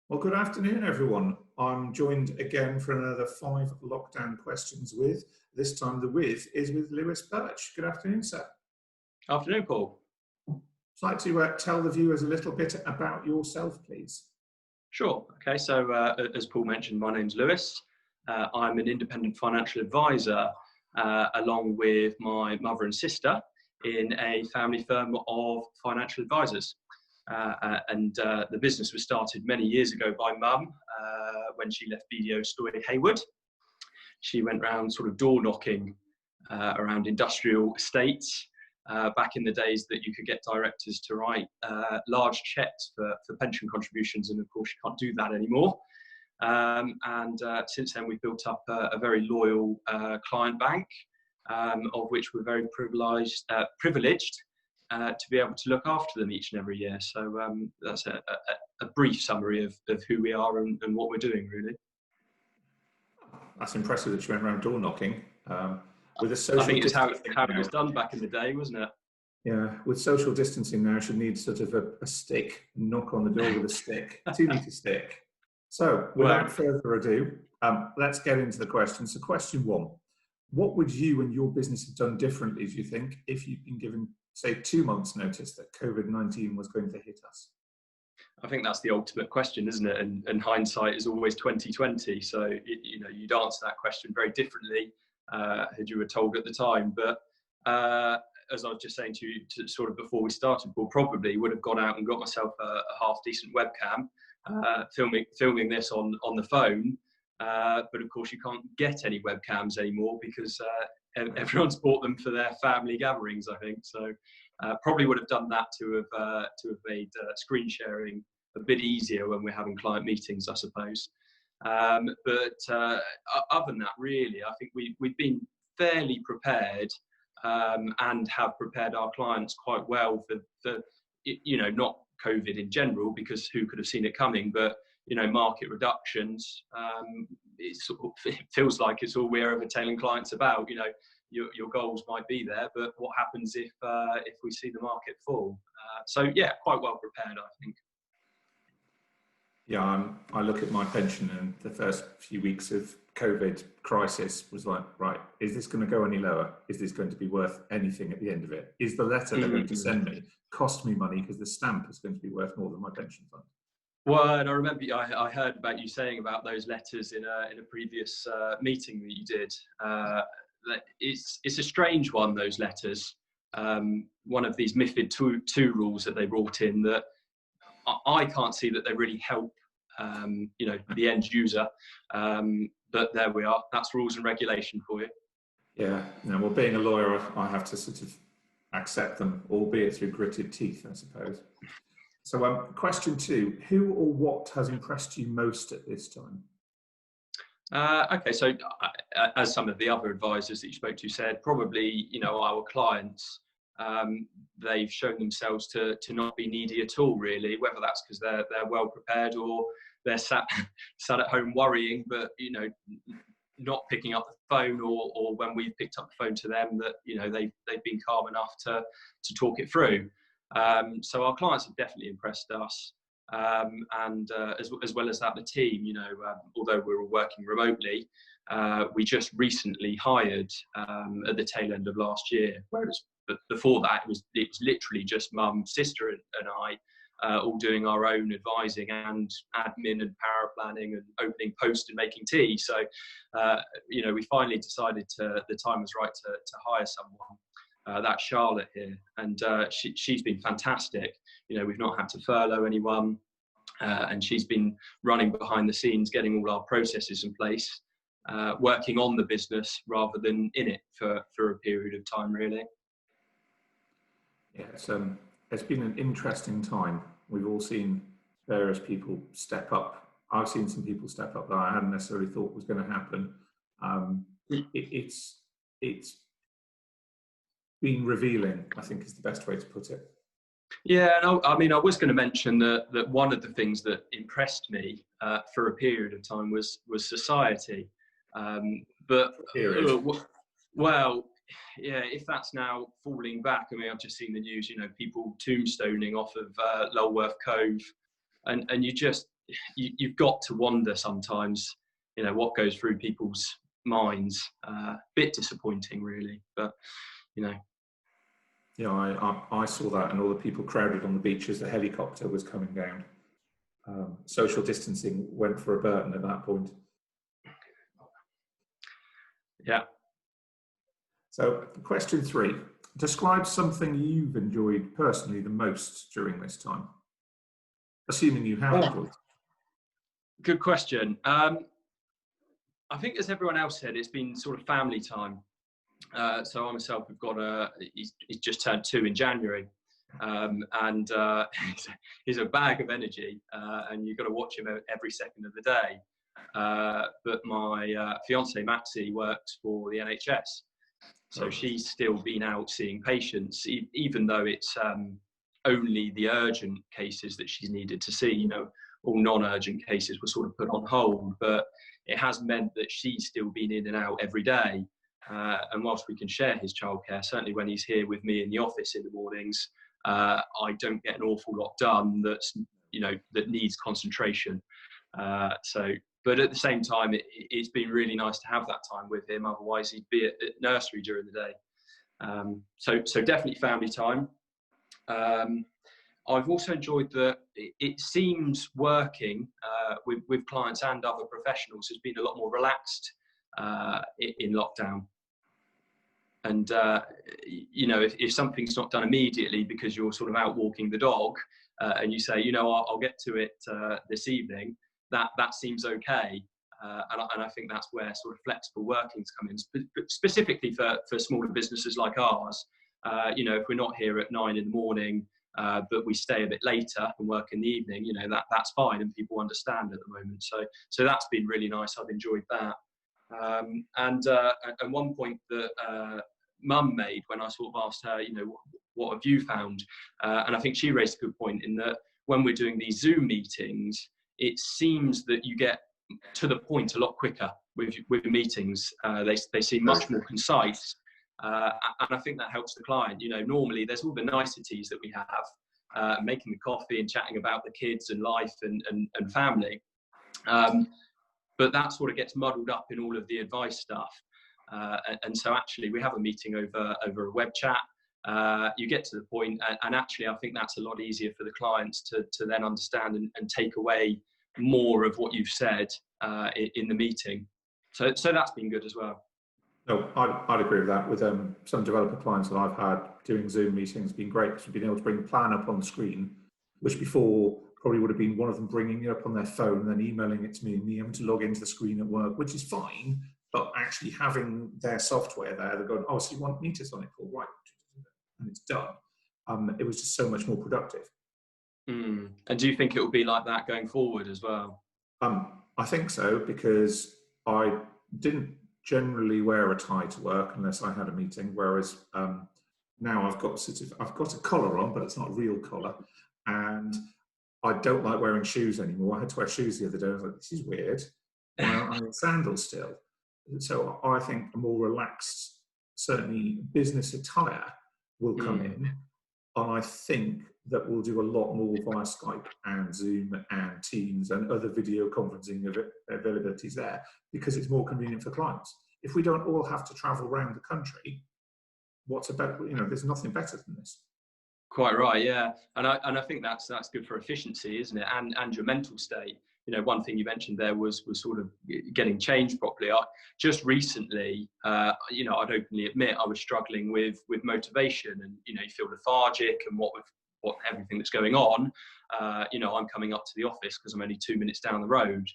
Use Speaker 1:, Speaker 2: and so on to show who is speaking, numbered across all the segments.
Speaker 1: Well, good afternoon, everyone. I'm joined again for another 5 lockdown questions with. This time the with is with Lewis Birch. Good afternoon, sir.
Speaker 2: Afternoon, Paul.
Speaker 1: I'd like to tell the viewers a little bit about yourself, please.
Speaker 2: Sure. Okay, so as Paul mentioned, my name's Lewis. I'm an independent financial advisor along with my mother and sister in a family firm of financial advisors. The business was started many years ago by Mum when she left BDO Stoy Hayward. She went round sort of door knocking around industrial estates back in the days that you could get directors to write large cheques for pension contributions, and of course you can't do that anymore. Since then we've built up a very loyal client bank, of which we're very privileged to be able to look after them each and every year. So that's a brief summary of who we are and what we're doing, really.
Speaker 1: That's impressive that you went around door knocking. With a social
Speaker 2: I think it's how
Speaker 1: distancing
Speaker 2: it was done back in the day, wasn't it?
Speaker 1: Yeah, with social distancing now, she'll need sort of a stick, knock on the door with a stick, 2-metre stick. So without further ado, let's get into the questions. So question 1, what would you and your business have done differently, do you think, if you'd been given, say, 2 months' notice that COVID-19 was going to hit us?
Speaker 2: I think that's the ultimate question, isn't it? And hindsight is always 2020. So you'd answer that question very differently had you were told at the time. But as I was just saying to you, sort of before we started, Paul, probably would have gone out and got myself a half decent webcam, filming this on the phone. But of course, you can't get any webcams anymore because everyone's bought them for their family gatherings, I think. So probably would have done that to have made screen sharing a bit easier when we're having client meetings, I suppose. But other than that, really, I think we've been fairly prepared and have prepared our clients quite well for not COVID in general, because who could have seen it coming, but market reductions. It feels like it's all we're ever telling clients about. Your goals might be there, but what happens if we see the market fall? So yeah, quite well prepared, I think.
Speaker 1: Yeah, I look at my pension, and the first few weeks of COVID crisis was like, right, is this going to go any lower? Is this going to be worth anything at the end of it? Is the letter they're going to send me cost me money because the stamp is going to be worth more than my pension fund?
Speaker 2: Well, and I remember I heard about you saying about those letters in a previous meeting that you did. It's a strange one, those letters. One of these MiFID II rules that they brought in that I can't see that they really help the end user. But there we are. That's rules and regulation for you.
Speaker 1: Yeah. Well, being a lawyer, I have to sort of accept them, albeit through gritted teeth, I suppose. So question 2, who or what has impressed you most at this time?
Speaker 2: Okay, so as some of the other advisors that you spoke to said, probably, our clients, they've shown themselves to not be needy at all, really, whether that's because they're well prepared or they're sat at home worrying, but, not picking up the phone, or when we've picked up the phone to them, that, they've been calm enough to talk it through. So our clients have definitely impressed us. And as well as that, the team, although we were working remotely, we just recently hired at the tail end of last year, whereas before that it was literally just Mum, sister and I all doing our own advising and admin and power planning and opening post and making tea. So we finally decided the time was right to hire someone. That's Charlotte here, and she's been fantastic. We've not had to furlough anyone, and she's been running behind the scenes, getting all our processes in place, working on the business rather than in it for a period of time, really.
Speaker 1: Yeah, it's been an interesting time. We've all seen various people step up. I've seen some people step up that I hadn't necessarily thought was going to happen. It's been revealing, I think, is the best way to put it.
Speaker 2: Yeah, and I was going to mention that one of the things that impressed me for a period of time was society. Well, yeah, if that's now falling back, I've just seen the news, people tombstoning off of Lulworth Cove, and you just, you've got to wonder sometimes, what goes through people's minds. Bit disappointing, really, but
Speaker 1: Yeah, I saw that, and all the people crowded on the beach as the helicopter was coming down. Social distancing went for a burden at that point.
Speaker 2: Yeah.
Speaker 1: So, question 3. Describe something you've enjoyed personally the most during this time. Assuming you have, of course.
Speaker 2: Good question. I think, as everyone else said, it's been sort of family time. So I myself have got he's just turned 2 in January. And he's a bag of energy, and you've got to watch him every second of the day. But my fiancée Maxie works for the NHS, so she's still been out seeing patients, even though it's only the urgent cases that she's needed to see. All non-urgent cases were sort of put on hold, but it has meant that she's still been in and out every day. And whilst we can share his childcare, certainly when he's here with me in the office in the mornings, I don't get an awful lot done that needs concentration. But at the same time, it's been really nice to have that time with him. Otherwise, he'd be at nursery during the day. So definitely family time. I've also enjoyed that it seems working with clients and other professionals has been a lot more relaxed in lockdown. And, if something's not done immediately because you're sort of out walking the dog and you say, I'll get to it this evening, that seems okay. And I think that's where sort of flexible workings come in, specifically for smaller businesses like ours. If we're not here at 9 in the morning, but we stay a bit later and work in the evening, that's fine, and people understand at the moment. So that's been really nice. I've enjoyed that. And one point that Mum made when I sort of asked her, what have you found? And I think she raised a good point in that when we're doing these Zoom meetings, it seems that you get to the point a lot quicker with meetings. They seem much more concise. And I think that helps the client. Normally there's all the niceties that we have, making the coffee and chatting about the kids and life and family. But that sort of gets muddled up in all of the advice stuff. And so actually we have a meeting over a web chat. You get to the point, and actually I think that's a lot easier for the clients to then understand and take away more of what you've said in the meeting. So that's been good as well.
Speaker 1: No, I'd agree with that. With some developer clients that I've had doing Zoom meetings, been great because we've been able to bring the plan up on the screen, which before probably would have been one of them bringing it up on their phone and then emailing it to me and me having to log into the screen at work, which is fine, but actually having their software there, they're going, oh, so you want me to sign it for, right, and it's done. It was just so much more productive.
Speaker 2: And do you think it will be like that going forward as well?
Speaker 1: I think so, because I didn't generally wear a tie to work unless I had a meeting, whereas now I've got a collar on, but it's not a real collar, and I don't like wearing shoes anymore. I had to wear shoes the other day. I was like, this is weird. Why aren't I in sandals still? So I think a more relaxed, certainly business attire will come in. And I think that we'll do a lot more via Skype and Zoom and Teams and other video conferencing availabilities there, because it's more convenient for clients. If we don't all have to travel around the country, what's about, there's nothing better than this.
Speaker 2: Quite right, yeah, and I think that's good for efficiency, isn't it? And your mental state. One thing you mentioned there was sort of getting changed properly. Just recently, I'd openly admit I was struggling with motivation, and you feel lethargic, and what everything that's going on. I'm coming up to the office because I'm only 2 minutes down the road.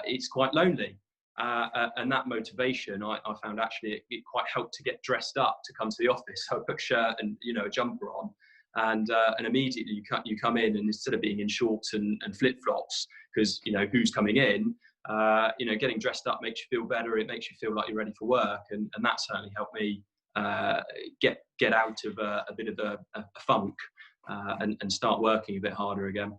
Speaker 2: It's quite lonely. And that motivation, I found actually it quite helped to get dressed up to come to the office. So I put a shirt and a jumper on, and immediately you come in, and instead of being in shorts and flip flops, because who's coming in, getting dressed up makes you feel better. It makes you feel like you're ready for work, and that certainly helped me get out of a bit of a funk and start working a bit harder again.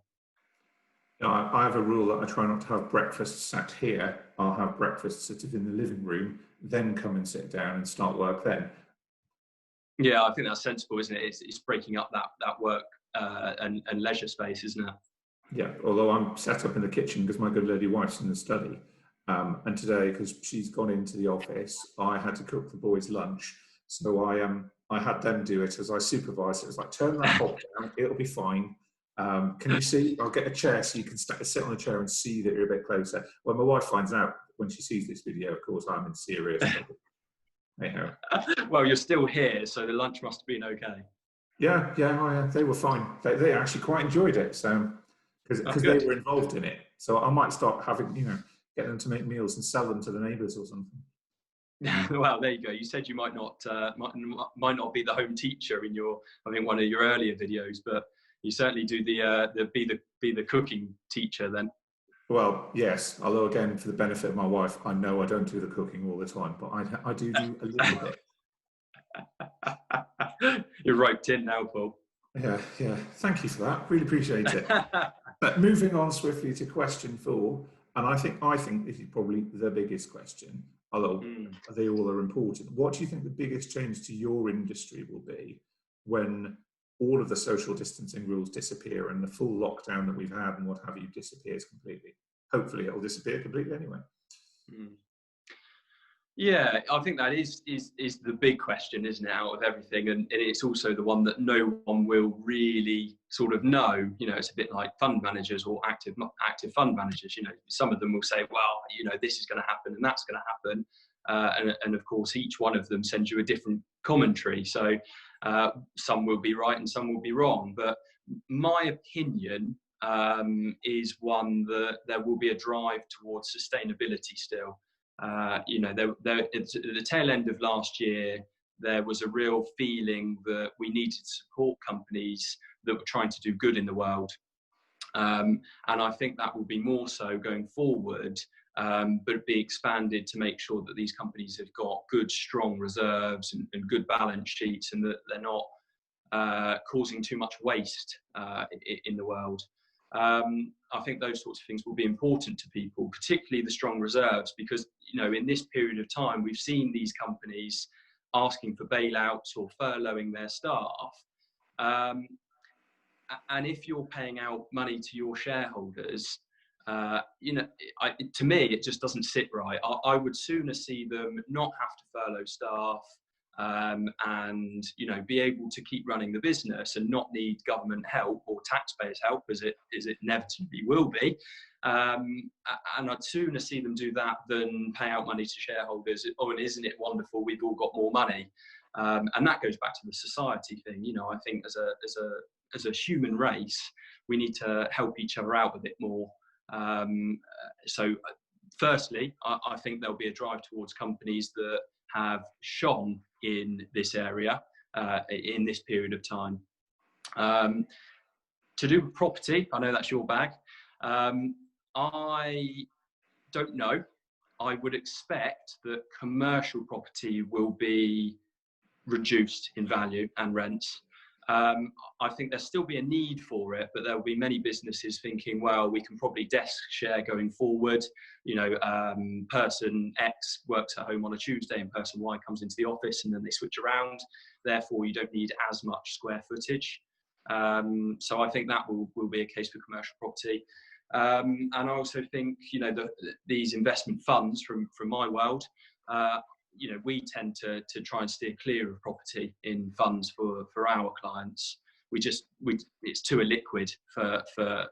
Speaker 1: I have a rule that I try not to have breakfast sat here. I'll have breakfast sort of in the living room, then come and sit down and start work then.
Speaker 2: Yeah, I think that's sensible, isn't it? It's breaking up that work and leisure space, isn't it?
Speaker 1: Yeah, although I'm set up in the kitchen because my good lady wife's in the study. And today, because she's gone into the office, I had to cook the boys' lunch. So I had them do it as I supervised. It was like, turn that hob down, it'll be fine. Can you see? I'll get a chair so you can sit on a chair and see that you're a bit closer. Well, my wife finds out when she sees this video, of course, I'm in serious trouble. Anyhow.
Speaker 2: Well, you're still here, so the lunch must have been okay.
Speaker 1: Yeah, they were fine. They actually quite enjoyed it. So, because they were involved in it. So I might start having, get them to make meals and sell them to the neighbours or something.
Speaker 2: Well, there you go. You said you might not be the home teacher in I think one of your earlier videos, but you certainly do be the cooking teacher then.
Speaker 1: Well, yes. Although again, for the benefit of my wife, I know I don't do the cooking all the time, but I do a little bit.
Speaker 2: You're roped in now, Paul.
Speaker 1: Yeah. Thank you for that. Really appreciate it. But moving on swiftly to question 4, and I think this is probably the biggest question, although they all are important. What do you think the biggest change to your industry will be when all of the social distancing rules disappear and the full lockdown that we've had and what have you disappears completely? Hopefully it'll disappear completely anyway.
Speaker 2: Yeah, I think that is the big question, isn't it, out of everything, and it's also the one that no one will really sort of know. It's a bit like fund managers or active fund managers. Some of them will say, well, this is going to happen and that's going to happen, and of course each one of them sends you a different commentary. So some will be right and some will be wrong. But my opinion is one that there will be a drive towards sustainability still. At the tail end of last year, there was a real feeling that we needed to support companies that were trying to do good in the world. And I think that will be more so going forward, but be expanded to make sure that these companies have got good, strong reserves and good balance sheets, and that they're not causing too much waste in the world. I think those sorts of things will be important to people, particularly the strong reserves, because in this period of time we've seen these companies asking for bailouts or furloughing their staff, and if you're paying out money to your shareholders, to me it just doesn't sit right. I would sooner see them not have to furlough staff, and be able to keep running the business and not need government help or taxpayers' help, as it inevitably will be. And I'd sooner see them do that than pay out money to shareholders. Oh, and isn't it wonderful? We've all got more money, and that goes back to the society thing. I think as a human race, we need to help each other out a bit more. So, firstly, I think there'll be a drive towards companies that have shone in this area in this period of time. To do with property, I know that's your bag. I don't know. I would expect that commercial property will be reduced in value and rents. I think there'll still be a need for it, but there'll be many businesses thinking, well, we can probably desk share going forward. Person X works at home on a Tuesday and person Y comes into the office, and then they switch around. Therefore, you don't need as much square footage. So I think that will be a case for commercial property. And I also think, these investment funds from my world, we tend to try and steer clear of property in funds for our clients. It's too illiquid for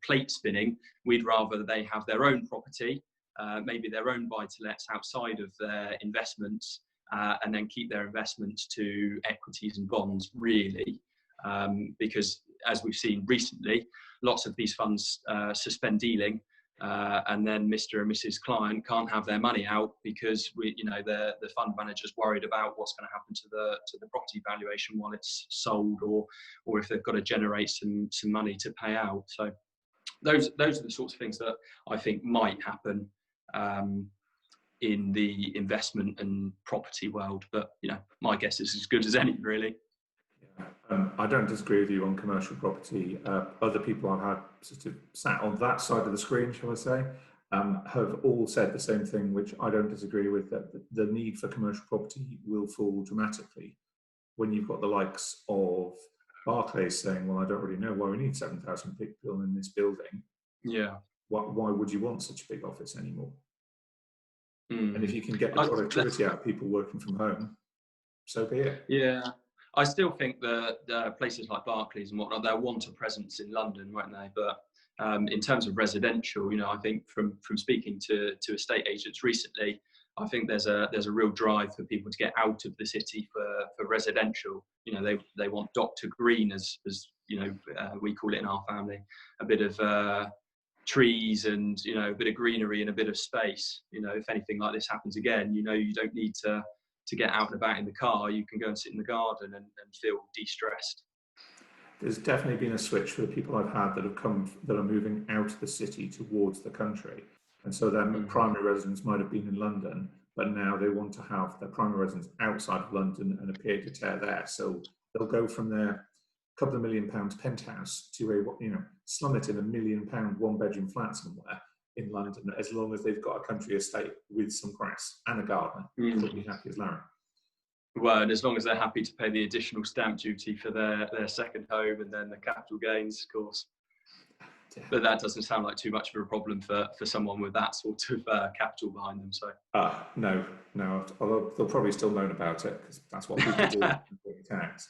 Speaker 2: plate spinning. We'd rather they have their own property, maybe their own buy-to-lets outside of their investments, and then keep their investments to equities and bonds, really. Because as we've seen recently, lots of these funds suspend dealing, and then Mr. and Mrs. Client can't have their money out because the fund manager's worried about what's going to happen to the property valuation while it's sold, or if they've got to generate some money to pay out. So those are the sorts of things that I think might happen in the investment and property world. But my guess is as good as any, really.
Speaker 1: I don't disagree with you on commercial property. Other people I've had sort of sat on that side of the screen, shall I say, have all said the same thing, which I don't disagree with, that the need for commercial property will fall dramatically when you've got the likes of Barclays saying, well, I don't really know why we need 7,000 people in this building.
Speaker 2: Yeah.
Speaker 1: Why would you want such a big office anymore?
Speaker 2: Mm.
Speaker 1: And if you can get the productivity out of people working from home, so be it.
Speaker 2: Yeah. I still think that places like Barclays and whatnot, they'll want a presence in London, won't they? But in terms of residential, you know, I think from speaking to estate agents recently, I think there's a real drive for people to get out of the city for residential. You know, they want Dr. Green, as you know, we call it in our family, a bit of trees and, you know, a bit of greenery and a bit of space. You know, if anything like this happens again, you know, you don't need to get out and about in the car. You can go and sit in the garden and feel de-stressed.
Speaker 1: There's definitely been a switch for the people I've had that are moving out of the city towards the country. And so their primary residence might have been in London, but now they want to have their primary residence outside of London and appear to tear there. So they'll go from their couple of £1 million penthouse to a, you know, slum it in £1 million 1-bedroom flat somewhere in London, as long as they've got a country estate with some grass and a garden. They'll be happy as Larry.
Speaker 2: Well, and as long as they're happy to pay the additional stamp duty for their second home and then the capital gains, of course. Yeah. But that doesn't sound like too much of a problem for someone with that sort of capital behind them. So
Speaker 1: no. Although they'll probably still moan about it because that's what people do in tax.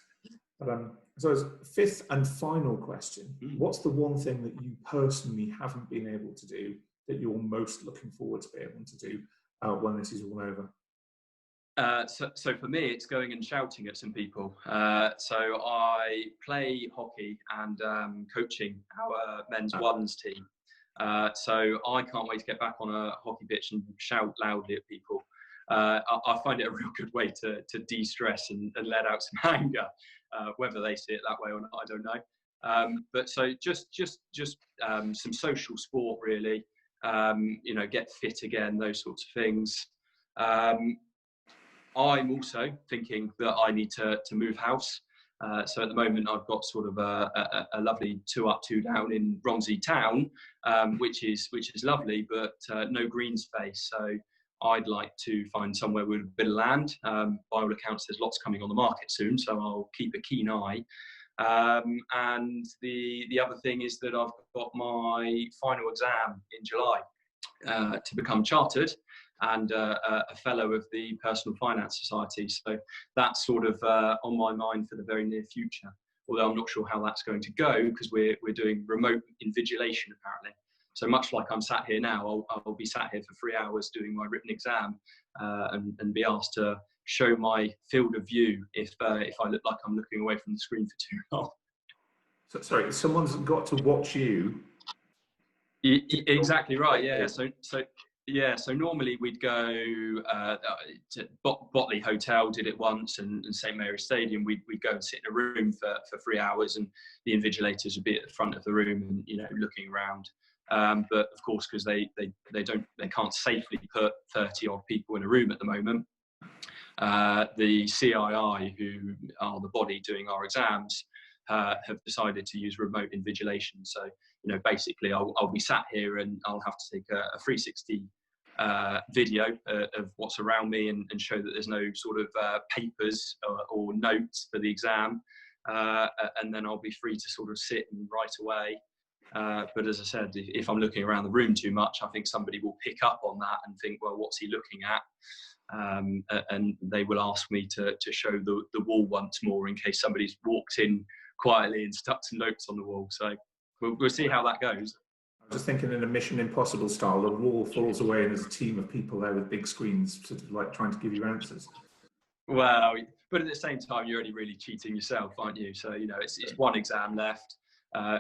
Speaker 1: But so as fifth and final question, what's the one thing that you personally haven't been able to do that you're most looking forward to be able to do when this is all over?
Speaker 2: So for me, it's going and shouting at some people. So I play hockey and coaching our men's ones team. So I can't wait to get back on a hockey pitch and shout loudly at people. I find it a real good way to de-stress and let out some anger. Whether they see it that way or not, I don't know. But so just some social sport, really. You know, get fit again, those sorts of things. I'm also thinking that I need to move house. So at the moment, I've got sort of a lovely 2 up, 2 down in Romsey town, which is lovely, but no green space. So I'd like to find somewhere with a bit of land. By all accounts, there's lots coming on the market soon, so I'll keep a keen eye. And the other thing is that I've got my final exam in July to become chartered and a fellow of the Personal Finance Society. So that's sort of on my mind for the very near future. Although I'm not sure how that's going to go because we're doing remote invigilation apparently. So much like I'm sat here now, I'll be sat here for 3 hours doing my written exam and be asked to show my field of view if I look like I'm looking away from the screen for too long.
Speaker 1: So, sorry, someone's got to watch you.
Speaker 2: Exactly right. Yeah. So normally we'd go to Botley Hotel, did it once, and St Mary's Stadium. We'd go and sit in a room for 3 hours, and the invigilators would be at the front of the room and, you know, looking around. But of course, because they can't safely put 30 odd people in a room at the moment. The CII, who are the body doing our exams, have decided to use remote invigilation. So, you know, basically I'll be sat here and I'll have to take a 360 video of what's around me and show that there's no sort of papers or notes for the exam. And then I'll be free to sort of sit and write away. But as I said, if I'm looking around the room too much, I think somebody will pick up on that and think, well, what's he looking at? And they will ask me to show the wall once more in case somebody's walked in quietly and stuck some notes on the wall. So we'll see how that goes.
Speaker 1: I'm just thinking in a Mission Impossible style, the wall falls away and there's a team of people there with big screens sort of like trying to give you answers.
Speaker 2: Well, but at the same time, you're only really cheating yourself, aren't you? So, you know, it's one exam left.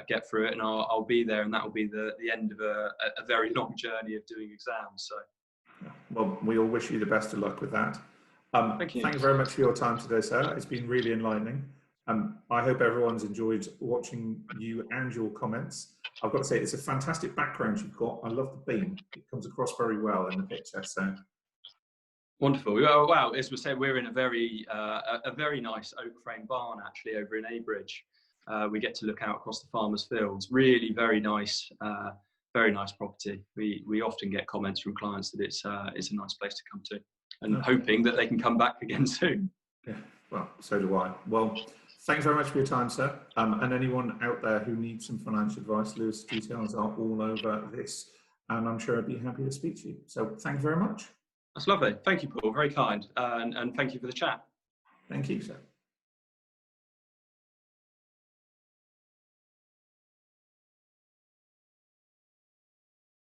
Speaker 2: Get through it and I'll be there, and that will be the end of a very long journey of doing exams. So,
Speaker 1: well, we all wish you the best of luck with that.
Speaker 2: Thank you.
Speaker 1: Thank you very much for your time today, sir. It's been really enlightening. I hope everyone's enjoyed watching you and your comments. I've got to say, it's a fantastic background you've got. I love the beam. It comes across very well in the picture. So
Speaker 2: wonderful. Wow, as we said, we're in a very nice oak frame barn actually over in Abridge. We get to look out across the farmers' fields. Really very nice property. We often get comments from clients that it's a nice place to come to, and hoping that they can come back again soon.
Speaker 1: Yeah, well, so do I. Well, Thanks very much for your time, sir. And anyone out there who needs some financial advice, Lewis' details are all over this, and I'm sure I'd be happy to speak to you. So thank you very much.
Speaker 2: That's lovely. Thank you, Paul. Very kind. And thank you for the chat.
Speaker 1: Thank you, sir.